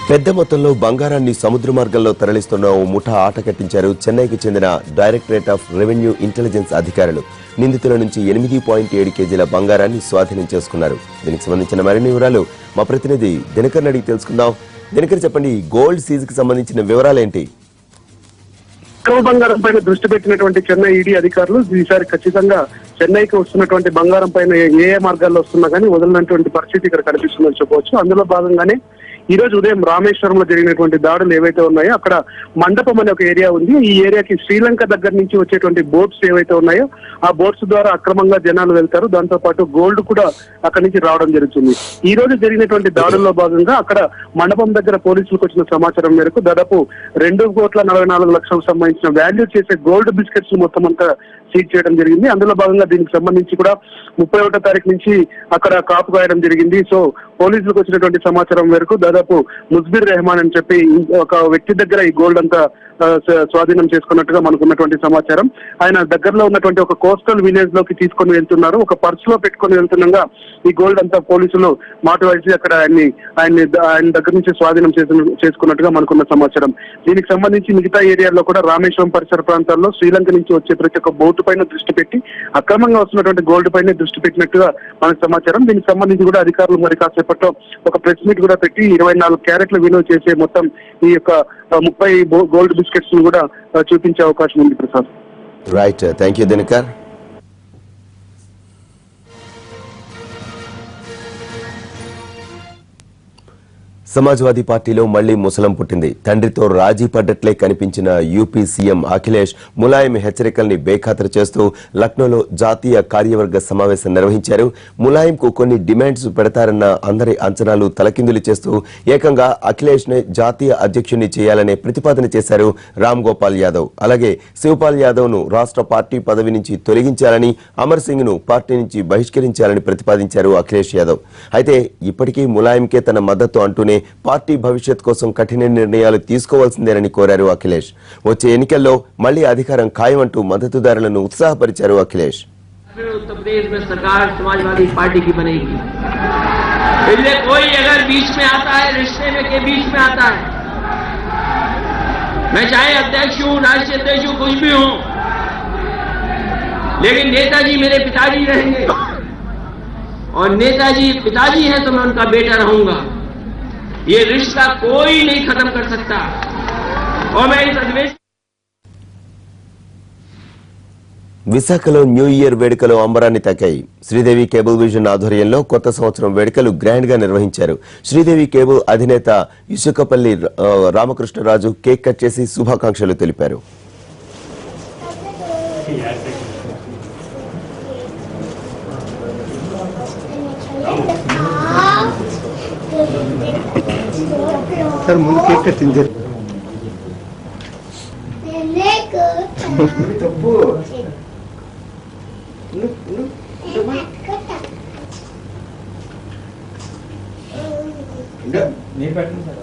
పెద్ద మొత్తంలో బంగారాన్ని సముద్ర మార్గంలో తరలిస్తున్న ఓ ముఠా ఆట కట్టించారు చెన్నైకి చెందిన డైరెక్టరేట్ ఆఫ్ రెవెన్యూ ఇంటెలిజెన్స్ అధికారులు. నిందితుల నుంచి 8.7 కేజీల బంగారాన్ని స్వాధీనం చేసుకున్నారు. దీనికి సంబంధించిన మరిన్ని వివరాలు మా ప్రతినిధి దినకర్ అడిగి తెలుసుకుందాం. దినకర్, చెప్పండి, గోల్డ్ సీజ్ కి సంబంధించిన వివరాలేంటి? బంగారం పైన దృష్టి పెట్టినటువంటి చెన్నై ఈడీ అధికారులు ఈసారి ఖచ్చితంగా చెన్నైకి వస్తున్నటువంటి బంగారం పైన ఏ మార్గాల్లో వస్తున్నా కానీ వదిలినటువంటి పరిస్థితి ఇక్కడ కనిపిస్తుందని చెప్పవచ్చు. అందులో భాగంగానే ఈ రోజు ఉదయం రామేశ్వరంలో జరిగినటువంటి దాడులు ఏవైతే ఉన్నాయో అక్కడ మండపం అనే ఒక ఏరియా ఉంది. ఈ ఏరియాకి శ్రీలంక దగ్గర నుంచి వచ్చేటువంటి బోట్స్ ఏవైతే ఉన్నాయో ఆ బోట్స్ ద్వారా అక్రమంగా జనాలు వెళ్తారు. దాంతో పాటు గోల్డ్ కూడా అక్కడి నుంచి రావడం జరుగుతుంది. ఈ రోజు జరిగినటువంటి దాడుల్లో భాగంగా అక్కడ మండపం దగ్గర పోలీసులకు వచ్చిన సమాచారం మేరకు దాదాపు 2,44,00,000 సంబంధించిన వాల్యూ చేసే గోల్డ్ బిస్కెట్స్ మొత్తం అంతా సీజ్ చేయడం జరిగింది. అందులో భాగంగా దీనికి సంబంధించి కూడా 31వ తారీఖు నుంచి అక్కడ కాపు కాయడం జరిగింది. సో పోలీసులకు వచ్చినటువంటి సమాచారం మేరకు దాదాపు ముజ్బిర్ రెహమాన్ అని చెప్పి ఒక వ్యక్తి దగ్గర ఈ గోల్డ్ అంతా స్వాధీనం చేసుకున్నట్టుగా మనకున్నటువంటి సమాచారం. ఆయన దగ్గరలో ఉన్నటువంటి ఒక కోస్టల్ విలేజ్ లోకి తీసుకొని వెళ్తున్నారు. ఒక పర్స్ లో పెట్టుకొని వెళ్తుండగా ఈ గోల్డ్ అంతా పోలీసులు మాట వేసి అక్కడ ఆయన దగ్గర నుంచి స్వాధీనం చేసుకున్నట్టుగా మనకున్న సమాచారం. దీనికి సంబంధించి మిగతా ఏరియాల్లో కూడా రామేశ్వరం పరిసర ప్రాంతాల్లో శ్రీలంక నుంచి వచ్చే ప్రతి ఒక్క బోటు పైన దృష్టి పెట్టి అక్రమంగా వస్తున్నటువంటి గోల్డ్ పైన దృష్టి పెట్టినట్టుగా మనకు సమాచారం. దీనికి సంబంధించి కూడా అధికారులు మరి కాసేపట్లో ఒక ప్రెస్ మీట్ కూడా పెట్టి 24 క్యారెట్ల విలువ చేసే మొత్తం ఈ యొక్క 30 గోల్డ్ బిస్కెట్స్ కూడా చూపించే అవకాశం ఉంది. Prasad, right, thank you Dinakar. Samajwadi పార్టీలో మళ్లీ ముసలం పుట్టింది. తండ్రితో రాజీ పడ్డట్లే కనిపించిన యూపీ సీఎం అఖిలేష్ ములాయం హెచ్చరికల్ని బేఖాతరు చేస్తూ లక్నోలో జాతీయ కార్యవర్గ సమావేశం నిర్వహించారు. ములాయంకు కొన్ని డిమాండ్స్ పెడతారన్న అందరి అంచనాలు తలకిందులు చేస్తూ ఏకంగా అఖిలేష్ నే జాతీయ అధ్యక్షుడిని చేయాలనే ప్రతిపాదన చేశారు రామ్ గోపాల్ యాదవ్. అలాగే శివపాల్ యాదవ్ ను రాష్ట్ర పార్టీ పదవి నుంచి తొలగించాలని, అమర్ సింగ్ ను పార్టీ నుంచి బహిష్కరించాలని ప్రతిపాదించారు అఖిలేష్ యాదవ్. అయితే ఇప్పటికీ ములాయంకే తన మద్దతు అంటూనే పార్టీ భవిష్యత్ కోసం కఠిన నిర్ణయాలు తీసుకోవాల్సిందేనని కోరారు అఖిలేష్. వచ్చే ఎన్నికల్లో మళ్లీ అధికారం ఖాయమంటూ మద్దతుదారులను ఉత్సాహపరిచారు అఖిలేష్. उत्तर प्रदेश में सरकार समाजवादी पार्टी की बनेगी। इसलिए कोई अगर बीच में आता है, रिश्ते में के बीच में आता है, मैं चाहे अध्यक्ष हूं, राष्ट्रीय अध्यक्ष हूं, कुछ भी हूं, लेकिन नेताजी मेरे पिताजी रहेंगे और नेताजी पिताजी हैं तो मैं उनका बेटा रहूंगा। ये रिश्ता कोई नहीं खत्म कर सकता। और मैं इस अधिवेशन విశాఖలో న్యూ ఇయర్ వేడుకలు అంబరాన్ని తాకాయి. శ్రీదేవి కేబుల్ విజన్ ఆధ్వర్యంలో కొత్త సంవత్సరం వేడుకలు గ్రాండ్ గా నిర్వహించారు. శ్రీదేవి కేబుల్ అధినేత ఇసుకపల్లి రామకృష్ణరాజు కేక్ కట్ చేసి శుభాకాంక్షలు తెలిపారు. सर मुझे केक कटिंग नहीं बैठना सर